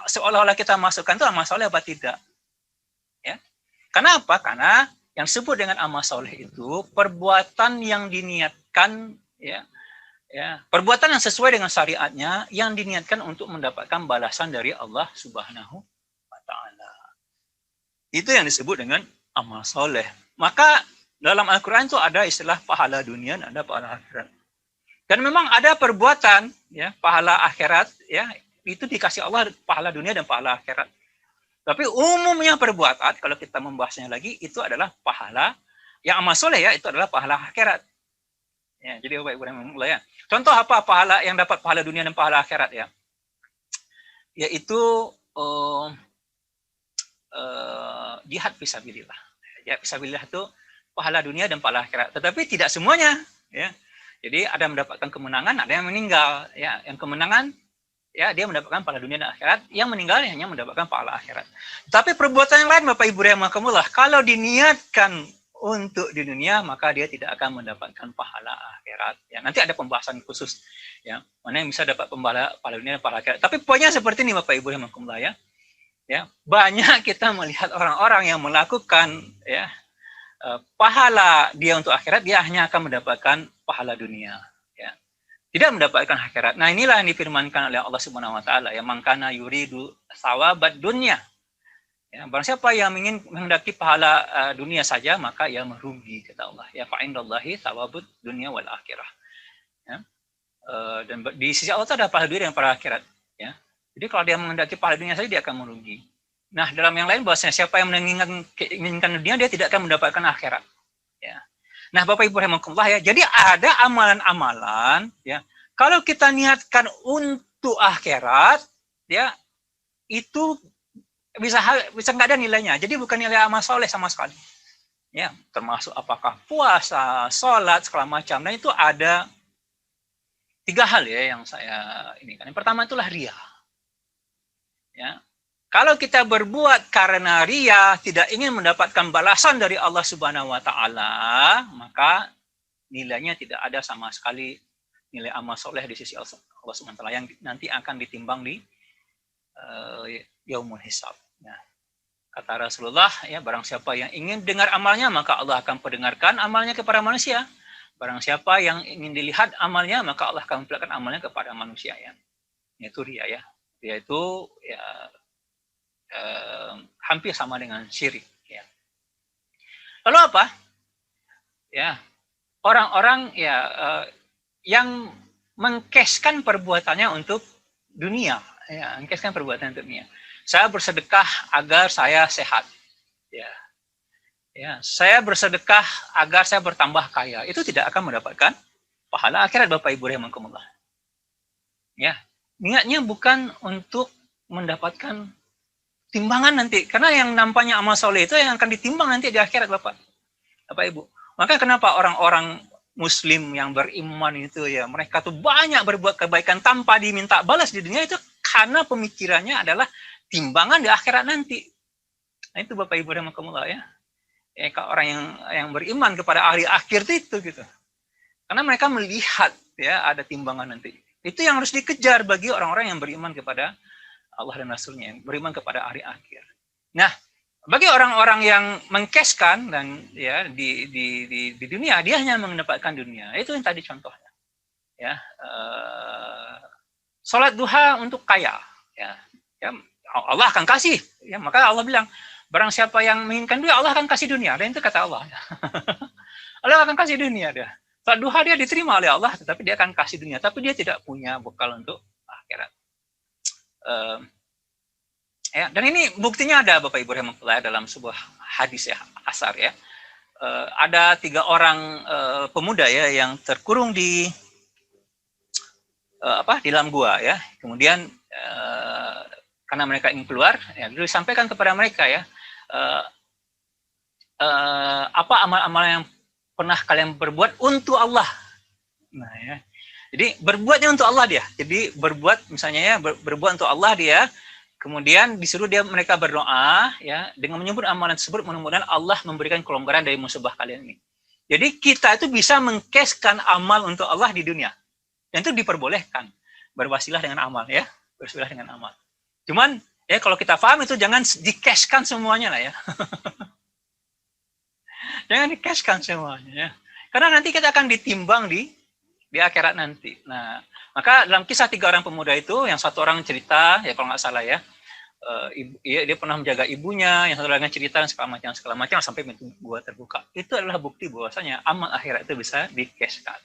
seolah-olah kita masukkan itu amal soleh apa tidak. Ya. Kenapa? Karena yang disebut dengan amal soleh itu perbuatan yang diniatkan, ya, perbuatan yang sesuai dengan syariatnya, yang diniatkan untuk mendapatkan balasan dari Allah Subhanahu wa Ta'ala. Itu yang disebut dengan amal soleh. Maka dalam Al-Quran itu ada istilah pahala dunia, ada pahala akhirat. Dan memang ada perbuatan, ya, pahala akhirat, ya, itu dikasih Allah pahala dunia dan pahala akhirat. Tapi umumnya perbuatan, kalau kita membahasnya lagi, itu adalah pahala yang amal soleh ya, itu adalah pahala akhirat. Ya, jadi Bapak Ibu mulai ya. Contoh apa pahala yang dapat pahala dunia dan pahala akhirat ya? Yaitu jihad fisabilillah. Ya, fisabilillah itu pahala dunia dan pahala akhirat. Tetapi tidak semuanya, ya. Jadi ada mendapatkan kemenangan, ada yang meninggal, ya. Yang kemenangan ya dia mendapatkan pahala dunia dan akhirat, yang meninggal hanya mendapatkan pahala akhirat. Tapi perbuatan yang lain Bapak Ibu rahimakumullah, kalau diniatkan untuk di dunia maka dia tidak akan mendapatkan pahala akhirat. Ya, nanti ada pembahasan khusus ya, mana yang bisa dapat pahala dunia dan pahala akhirat. Tapi poinnya seperti ini Bapak Ibu rahimakumullah ya. Ya, banyak kita melihat orang-orang yang melakukan ya pahala dia untuk akhirat, dia hanya akan mendapatkan pahala dunia. Tidak mendapatkan akhirat. Nah, inilah yang difirmankan oleh Allah Subhanahu wa taala, ya mangkana yuridu thawabad dunya. Ya, barang siapa yang ingin menghendaki pahala dunia saja, maka ia merugi kata Allah. Ya fa indallahi thawabud dunya wal akhirah. Ya. Dan di sisi Allah ada pahala dunia dan pahala akhirat, ya. Jadi kalau dia menghendaki pahala dunia saja dia akan merugi. Nah, dalam yang lain bahwasanya siapa yang menginginkan dunia dia tidak akan mendapatkan akhirat. Ya. Nah, Bapak Ibu rahimakumullah ya. Jadi ada amalan-amalan ya. Kalau kita niatkan untuk akhirat ya, itu bisa nggak ada nilainya. Jadi bukan nilai amal soleh sama sekali. Ya, termasuk apakah puasa, sholat, segala macam. Nah, itu ada 3 hal ya yang saya ini kan. Yang pertama itulah riya. Ya. Kalau kita berbuat karena riya, tidak ingin mendapatkan balasan dari Allah Subhanahu wa taala, maka nilainya tidak ada sama sekali nilai amal soleh di sisi Allah Subhanahu wa taala yang nanti akan ditimbang di yaumul hisab. Ya. Kata Rasulullah, ya barang siapa yang ingin dengar amalnya, maka Allah akan perdengarkan amalnya kepada manusia. Barang siapa yang ingin dilihat amalnya, maka Allah akan memperlihatkan amalnya kepada manusia ya. Itu riya ya. Riya itu ya hampir sama dengan syirik ya. Lalu apa? Ya, orang-orang ya yang mengkeskan perbuatannya untuk dunia, ya, mengkeskan perbuatan untuk dunia. saya bersedekah agar saya sehat. Ya. Ya, saya bersedekah agar saya bertambah kaya. Itu tidak akan mendapatkan pahala akhirat, Bapak Ibu rahimakumullah. Ya. Niatnya bukan untuk mendapatkan timbangan nanti, karena yang nampaknya amal soleh itu yang akan ditimbang nanti di akhirat, Bapak Ibu. Maka kenapa orang-orang Muslim yang beriman itu ya, mereka tuh banyak berbuat kebaikan tanpa diminta balas di dunia, itu karena pemikirannya adalah timbangan di akhirat nanti. Nah, itu Bapak Ibu rahimakumullah ya. Kalau orang yang beriman kepada hari akhir itu gitu. Karena mereka melihat ya ada timbangan nanti. Itu yang harus dikejar bagi orang-orang yang beriman kepada Allah dan Rasulnya, yang beriman kepada hari akhir. Nah, bagi orang-orang yang mengkeskan dan ya di dunia, dia hanya mendapatkan dunia. Itu yang tadi contohnya. Ya, sholat duha untuk kaya. Ya, Allah akan kasih. Ya, maka Allah bilang, barang siapa yang menginginkan dunia, Allah akan kasih dunia. Dan itu kata Allah. Allah akan kasih dunia dia. Saat duha dia diterima oleh Allah, tetapi dia akan kasih dunia. Tapi dia tidak punya bekal untuk akhirat. Ya, dan ini buktinya ada Bapak Ibu rahimahullah dalam sebuah hadis ya, asar ya. Ada 3 orang pemuda ya yang terkurung di dalam gua ya. Kemudian karena mereka ingin keluar, ya, disampaikan kepada mereka ya, apa amal-amal yang pernah kalian berbuat untuk Allah. Nah ya, jadi berbuatnya untuk Allah dia. Jadi berbuat misalnya ya, berbuat untuk Allah dia. Kemudian disuruh mereka berdoa ya dengan menyebut amalan tersebut, mudah-mudahan Allah memberikan kelonggaran dari musibah kalian ini. Jadi kita itu bisa mengkeskan amal untuk Allah di dunia. Dan itu diperbolehkan. Berwasilah dengan amal ya, berwasilah dengan amal. Cuman ya kalau kita paham itu jangan dikeskan semuanya lah ya. Jangan dikeskan semuanya ya. Karena nanti kita akan ditimbang di akhirat nanti. Nah, maka dalam kisah 3 orang pemuda itu, yang satu orang cerita, ya kalau nggak salah ya, dia pernah menjaga ibunya, yang satu lagi cerita dan segala macam sampai pintu gua terbuka. Itu adalah bukti bahwasanya amal akhirat itu bisa dikeskan.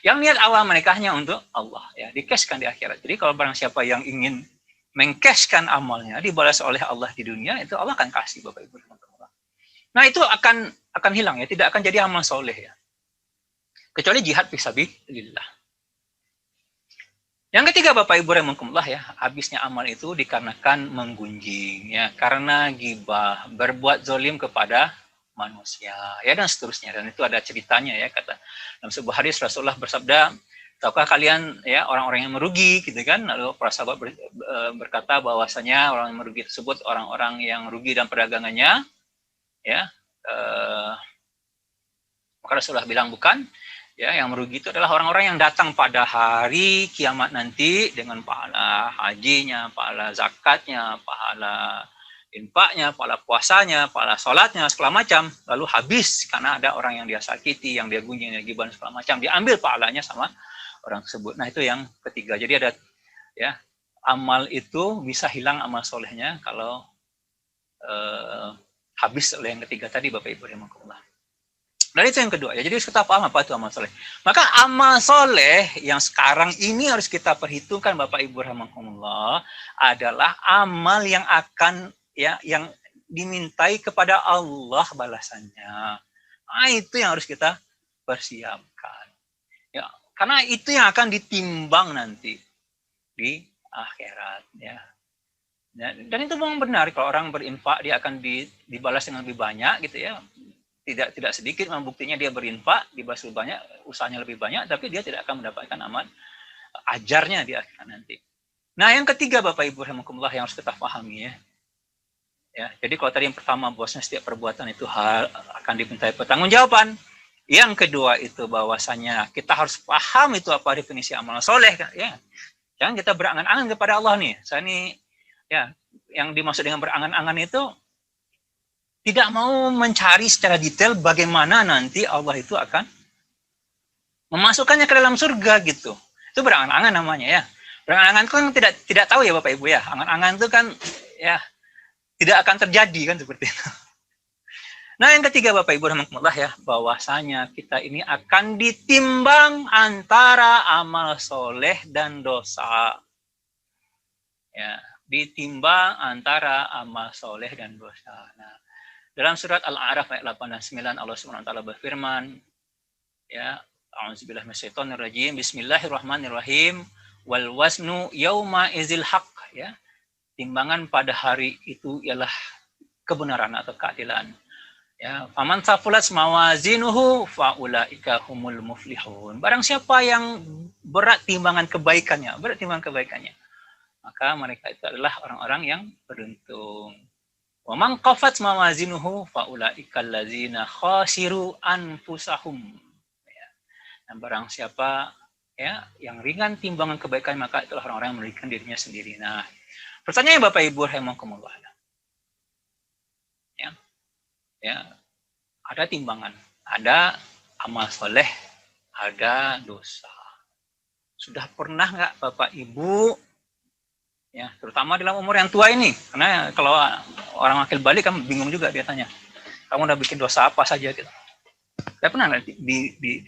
Yang niat awal mereka hanya untuk Allah ya, dikeskan di akhirat. Jadi kalau barang siapa yang ingin mengkeskan amalnya dibalas oleh Allah di dunia, itu Allah akan kasih Bapak Ibu. Nah, itu akan hilang ya, tidak akan jadi amal soleh ya. Kecuali jihad fisabilillah. Yang ketiga Bapak Ibu rahimakumullah ya, habisnya amal itu dikarenakan menggunjing ya, karena gibah, berbuat zalim kepada manusia ya, dan seterusnya. Dan itu ada ceritanya ya, kata dalam sebuah hadis Rasulullah bersabda, tahukah kalian ya orang-orang yang merugi gitu kan? Lalu para sahabat berkata bahwasanya orang yang merugi tersebut orang-orang yang rugi dalam perdagangannya ya. Maka Rasulullah bilang bukan. Ya, yang merugi itu adalah orang-orang yang datang pada hari kiamat nanti dengan pahala hajinya, pahala zakatnya, pahala infaknya, pahala puasanya, pahala sholatnya, segala macam. Lalu habis karena ada orang yang dia sakiti, yang dia gunjing, yang dia gibah, segala macam. Diambil pahalanya sama orang tersebut. Nah, itu yang ketiga. Jadi ada ya, amal itu bisa hilang amal solehnya kalau habis oleh yang ketiga tadi Bapak Ibu rahimakumullah. Dan itu yang kedua ya. Jadi kita paham apa itu amal soleh. Maka amal soleh yang sekarang ini harus kita perhitungkan Bapak Ibu rahimakumullah adalah amal yang akan ya, yang dimintai kepada Allah balasannya. Nah, itu yang harus kita persiapkan. Ya, karena itu yang akan ditimbang nanti di akhirat ya. Dan itu memang benar, kalau orang berinfak dia akan dibalas dengan lebih banyak gitu ya. Tidak sedikit, memang buktinya dia berinfak, dibalas lebih banyak, usahanya lebih banyak, tapi dia tidak akan mendapatkan amal ajarnya di akhirat nanti. Nah, yang ketiga Bapak Ibu rahimakumullah yang harus kita pahami ya. Ya, jadi kalau tadi yang pertama bahwasanya setiap perbuatan itu akan dimintai pertanggungjawaban. Yang kedua itu bahwasanya kita harus paham itu apa definisi amal soleh ya. Jangan kita berangan-angan kepada Allah nih. Saya ini ya, yang dimaksud dengan berangan-angan itu tidak mau mencari secara detail bagaimana nanti Allah itu akan memasukkannya ke dalam surga gitu. Itu berangan-angan namanya ya. Berangan-angan itu kan tidak tahu ya Bapak Ibu ya. Angan-angan itu kan ya tidak akan terjadi kan seperti itu. Nah, yang ketiga Bapak Ibu rahimakumullah ya, bahwasanya kita ini akan ditimbang antara amal soleh dan dosa. Ya, ditimbang antara amal soleh dan dosa. Nah, dalam surat Al-A'raf ayat 8 dan 9 Allah Subhanahu wa taala berfirman, ya, a'udzubillahi minasyaitonir rajim, bismillahirrahmanirrahim, wal waznu yauma izil haq, ya. Timbangan pada hari itu ialah kebenaran atau keadilan. Ya, faman thaqulat mawazinuhu faulaika humul muflihun. Barang siapa yang berat timbangan kebaikannya, maka mereka itu adalah orang-orang yang beruntung. Wa man khaffat mawazinuhu faulaika allazina khasiru anfusahum. Ya. Dan barang siapa ya yang ringan timbangan kebaikan, maka itulah orang-orang yang merugikan dirinya sendiri. Nah, pertanyaannya Bapak Ibu rahimakumullah. Ya, ada timbangan, ada amal soleh, ada dosa. Sudah pernah nggak Bapak Ibu, ya terutama dalam umur yang tua ini, karena kalau orang wakil balik kan bingung juga, dia tanya, kamu udah bikin dosa apa saja gitu. Saya pernah nggak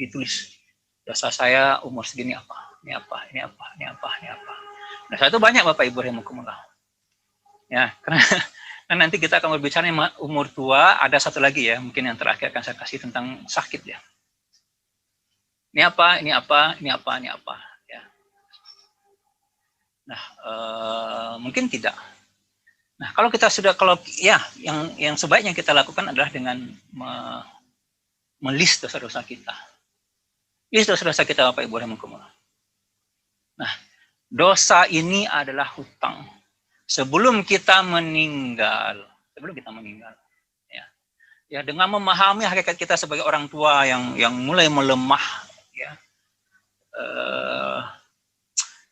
ditulis dosa saya umur segini apa, ini apa, ini apa, ini apa, ini apa. Nah, saya itu banyak Bapak Ibu rahimakumullah. Ya, karena nanti kita akan berbicara umur tua. Ada satu lagi ya, mungkin yang terakhir akan saya kasih tentang sakit ya. Ini apa, ini apa, ini apa, ini apa. Ya. Nah, mungkin tidak. Nah, kalau kita sudah, yang sebaiknya kita lakukan adalah dengan melis dosa-dosa kita. List dosa-dosa kita Bapak Ibu rahimakumullah. Nah, dosa ini adalah hutang. Sebelum kita meninggal, ya dengan memahami hakikat kita sebagai orang tua yang mulai melemah, ya,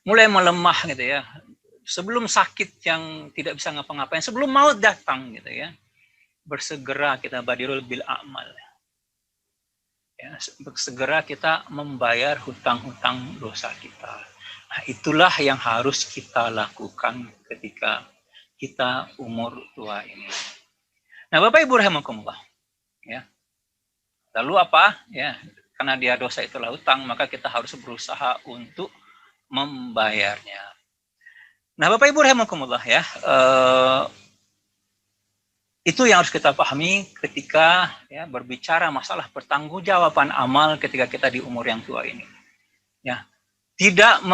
mulai melemah gitu ya, sebelum sakit yang tidak bisa ngapa-ngapain, sebelum maut datang gitu ya, bersegera kita badirul bil a'mal, ya, bersegera kita membayar hutang-hutang dosa kita. Nah, itulah yang harus kita lakukan ketika kita umur tua ini. Nah, Bapak Ibu rahimakumullah, ya. Lalu apa? Ya, karena dia dosa itulah hutang, maka kita harus berusaha untuk membayarnya. Nah, Bapak Ibu rahimakumullah, ya, itu yang harus kita pahami ketika ya berbicara masalah pertanggungjawaban amal ketika kita di umur yang tua ini. Ya. Tidak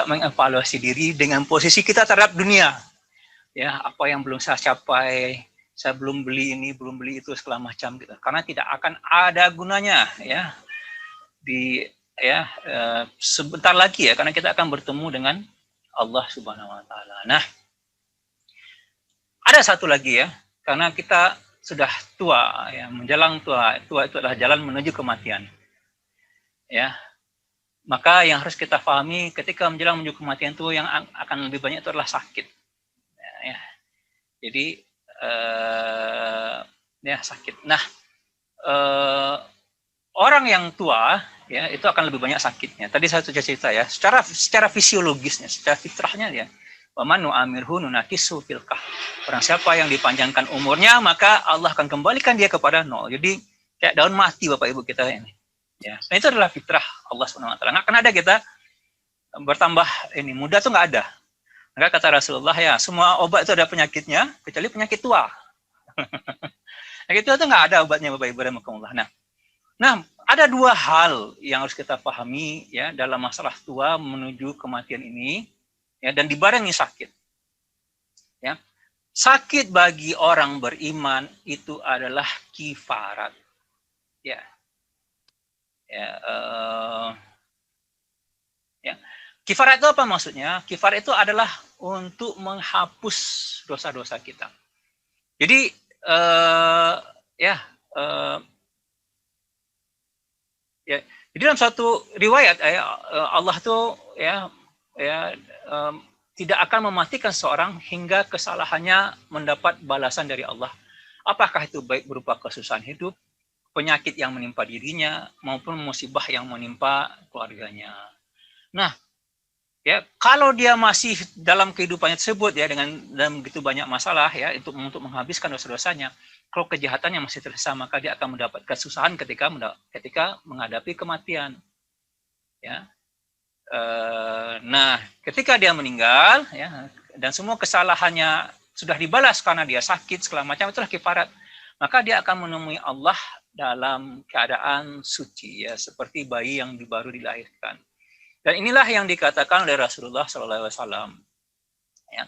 mengevaluasi diri dengan posisi kita terhadap dunia. Ya, apa yang belum saya capai, saya belum beli ini, belum beli itu segala macam gitu. Karena tidak akan ada gunanya ya. Sebentar lagi ya, karena kita akan bertemu dengan Allah Subhanahu wa taala. Nah, ada satu lagi ya, karena kita sudah tua ya, menjelang tua. Tua itu adalah jalan menuju kematian. Ya. Maka yang harus kita pahami ketika menjelang menuju kematian itu yang akan lebih banyak itu adalah sakit. Ya. Jadi sakit. Nah, orang yang tua ya itu akan lebih banyak sakitnya. Tadi saya sudah cerita ya, secara fisiologisnya, secara fitrahnya ya. Wa man nu'amirhu nunakisu fil qah. Orang siapa yang dipanjangkan umurnya, maka Allah akan kembalikan dia kepada nol. Jadi kayak daun mati Bapak Ibu kita ini. Ya, nah itu adalah fitrah Allah Subhanahu wa taala. Nggak akan ada kita bertambah ini muda tuh nggak ada. Maka kata Rasulullah ya, semua obat itu ada penyakitnya kecuali penyakit tua. Penyakit tua itu nggak ada obatnya Bapak Ibu rahimakumullah. Nah, ada dua hal yang harus kita pahami ya dalam masalah tua menuju kematian ini ya, dan dibarengi sakit. Ya. Sakit bagi orang beriman itu adalah kifarat. Ya. Kifarat itu apa maksudnya? Kifarat itu adalah untuk menghapus dosa-dosa kita. Jadi jadi dalam satu riwayat Allah tuh tidak akan mematikan seorang hingga kesalahannya mendapat balasan dari Allah. Apakah itu baik berupa kesusahan hidup, penyakit yang menimpa dirinya, maupun musibah yang menimpa keluarganya. Nah, ya kalau dia masih dalam kehidupannya tersebut ya dengan begitu banyak masalah ya untuk menghabiskan dosa-dosanya, kalau kejahatannya masih tersisa, maka dia akan mendapat kesusahan ketika menghadapi kematian. Ya. Nah, ketika dia meninggal, ya dan semua kesalahannya sudah dibalas karena dia sakit segala macam, itulah kifarat. Maka dia akan menemui Allah dalam keadaan suci, ya, seperti bayi yang baru dilahirkan. Dan inilah yang dikatakan oleh Rasulullah SAW. Ya.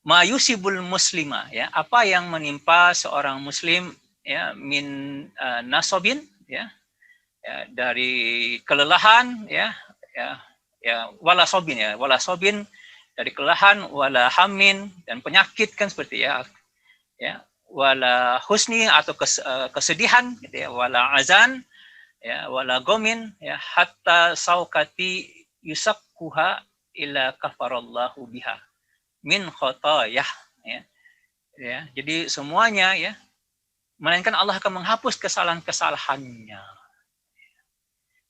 Ma yusibul muslima, ya, apa yang menimpa seorang muslim, ya, min nasobin, ya, dari kelelahan, ya, wala sobin dari kelelahan, wala hamin dan penyakit kan seperti ya, wala husni atau kesedihan, gitu ya, wala azan, ya, wala gomin, ya, hatta saukati yusakkuha ila kafarallahu biha min khotoyah, ya. Jadi semuanya, ya, melainkan Allah akan menghapus kesalahan-kesalahannya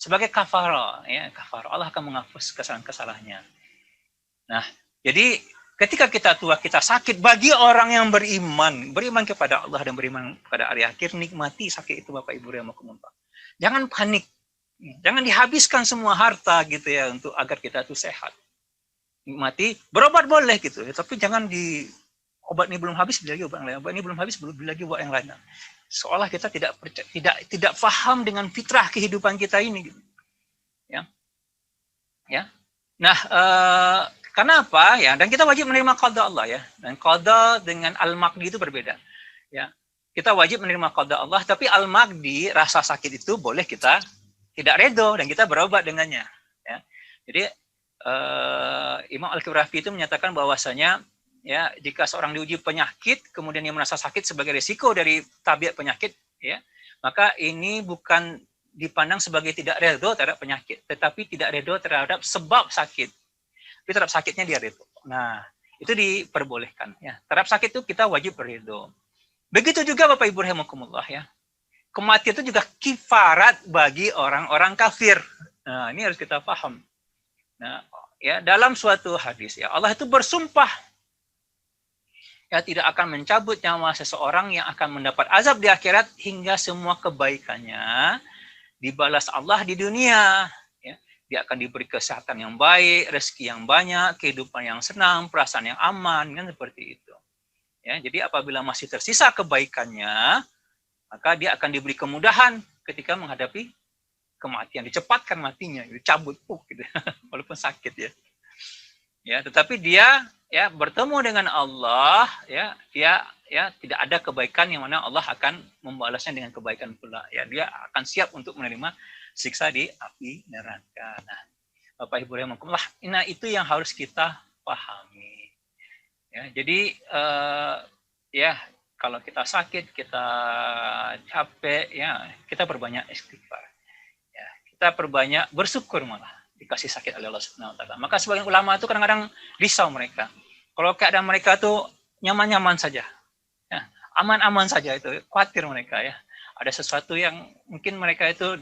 sebagai kafara, ya, kafara. Allah akan menghapus kesalahan-kesalahannya. Nah, jadi ketika kita tua, kita sakit, bagi orang yang beriman kepada Allah dan beriman kepada hari akhir, nikmati sakit itu Bapak Ibu rahimakumullah. Jangan panik. Jangan dihabiskan semua harta gitu ya untuk agar kita itu sehat. Nikmati, berobat boleh gitu, tapi jangan obat ini belum habis, beli lagi obat yang lain. Obat ini belum habis, beli lagi obat yang lain. Seolah kita tidak paham dengan fitrah kehidupan kita ini gitu. Ya. Nah, kenapa ya? Dan kita wajib menerima qada Allah, ya. Dan qada dengan al-maqdi itu berbeda. Ya. Kita wajib menerima qada Allah, tapi al-maqdi, rasa sakit itu boleh kita tidak redo dan kita berobat dengannya, ya. Jadi Imam Al-Kirafi itu menyatakan bahwasanya, ya, jika seorang diuji penyakit kemudian dia merasa sakit sebagai risiko dari tabiat penyakit, ya, maka ini bukan dipandang sebagai tidak redo terhadap penyakit, tetapi tidak redo terhadap sebab sakit. Tapi terhadap sakitnya dia redo. Nah, itu diperbolehkan, ya. Terhadap sakit itu kita wajib redo. Begitu juga Bapak Ibu rahimakumullah, ya. Kematian itu juga kifarat bagi orang-orang kafir. Nah, ini harus kita paham. Nah, ya, dalam suatu hadis, ya, Allah itu bersumpah, ya, tidak akan mencabut nyawa seseorang yang akan mendapat azab di akhirat hingga semua kebaikannya dibalas Allah di dunia. Ya. Dia akan diberi kesehatan yang baik, rezeki yang banyak, kehidupan yang senang, perasaan yang aman, kan seperti itu. Ya, jadi apabila masih tersisa kebaikannya, maka dia akan diberi kemudahan ketika menghadapi kematian, dicepatkan matinya, dicabut gitu. Walaupun sakit, ya. Ya, tetapi dia, ya, bertemu dengan Allah, ya, dia, ya, tidak ada kebaikan yang mana Allah akan membalasnya dengan kebaikan pula, ya. Dia akan siap untuk menerima siksa di api neraka. Nah, Bapak Ibu rahimakumullah, nah itu yang harus kita pahami. Ya, jadi ya, kalau kita sakit, kita capek, ya, kita perbanyak istighfar. Ya, kita perbanyak bersyukur malah dikasih sakit oleh Allah Subhanahu wa taala. Maka sebagian ulama itu kadang-kadang risau mereka. Kalau keadaan mereka tuh nyaman-nyaman saja. Ya, aman-aman saja itu, khawatir mereka, ya. Ada sesuatu yang mungkin mereka itu,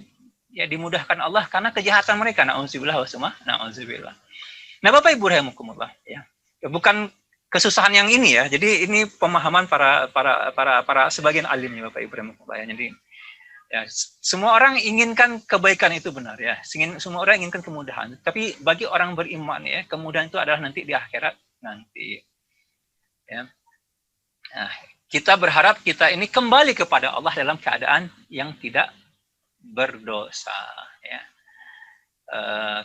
ya, dimudahkan Allah karena kejahatan mereka. Na'udzubillah wa summa na'udzubillah. Nah, Bapak Ibu rahimakumullah, ya. Bukan kesusahan yang ini, ya. Jadi ini pemahaman para sebagian alimnya Bapak Ibu rahimakumullah, ya. Jadi, ya, semua orang inginkan kebaikan itu benar, ya. Semua orang inginkan kemudahan. Tapi bagi orang beriman, ya, kemudahan itu adalah nanti di akhirat nanti. Ya. Nah, kita berharap kita ini kembali kepada Allah dalam keadaan yang tidak berdosa, ya.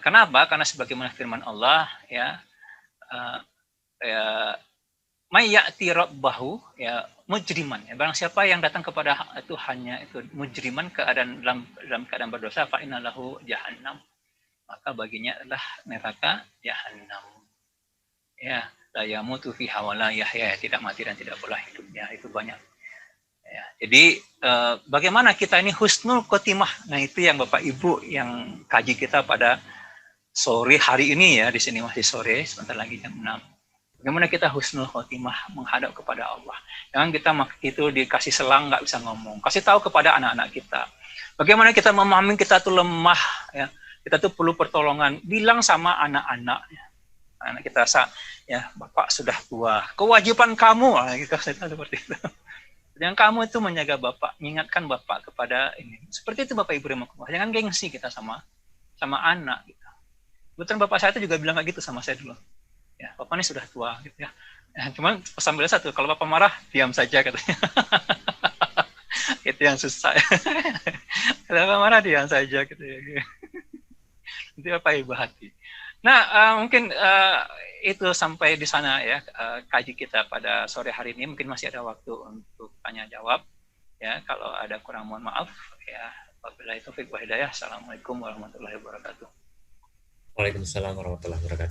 Kenapa? Karena sebagaimana firman Allah, ya, may ya'ti rabbahu, ya, mujriman, ya, barang siapa yang datang kepada Tuhannya itu mujriman, dalam keadaan berdosa, fa inna lahu jahannam, maka baginya adalah neraka jahannam, ya, la yamutu fiha wa la yahya, tidak mati dan tidak pula hidupnya. Itu banyak, ya. Jadi bagaimana kita ini husnul khotimah. Nah, itu yang Bapak Ibu yang kaji kita pada sore hari ini, ya. Di sini masih sore, sebentar lagi jam 6. Bagaimana kita husnul khotimah menghadap kepada Allah. Jangan kita itu dikasih selang nggak bisa ngomong. Kasih tahu kepada anak-anak kita. Bagaimana kita memahami kita tuh lemah, ya. Kita tuh perlu pertolongan. Bilang sama anak-anak, ya. Anak kita, ya, Bapak sudah tua. Kewajiban kamu, kita seperti itu. Yang kamu itu menjaga Bapak, mengingatkan Bapak kepada ini. Seperti itu Bapak Ibu rahimakumullah. Jangan gengsi kita sama anak. Gitu. Kebetulan Bapak saya itu juga bilang kayak gitu sama saya dulu. Ya, Bapak ini sudah tua gitu ya. Cuman pesan beliau satu, kalau Bapak marah diam saja katanya. Itu yang susah. Kalau Bapak marah diam saja gitu ya. Itu Bapak ibu hati. Nah, mungkin itu sampai di sana ya kaji kita pada sore hari ini. Mungkin masih ada waktu untuk tanya jawab. Ya, kalau ada kurang mohon maaf. Ya, wabillahi taufiq wa hidayah. Assalamualaikum warahmatullahi wabarakatuh. Waalaikumsalam warahmatullahi wabarakatuh.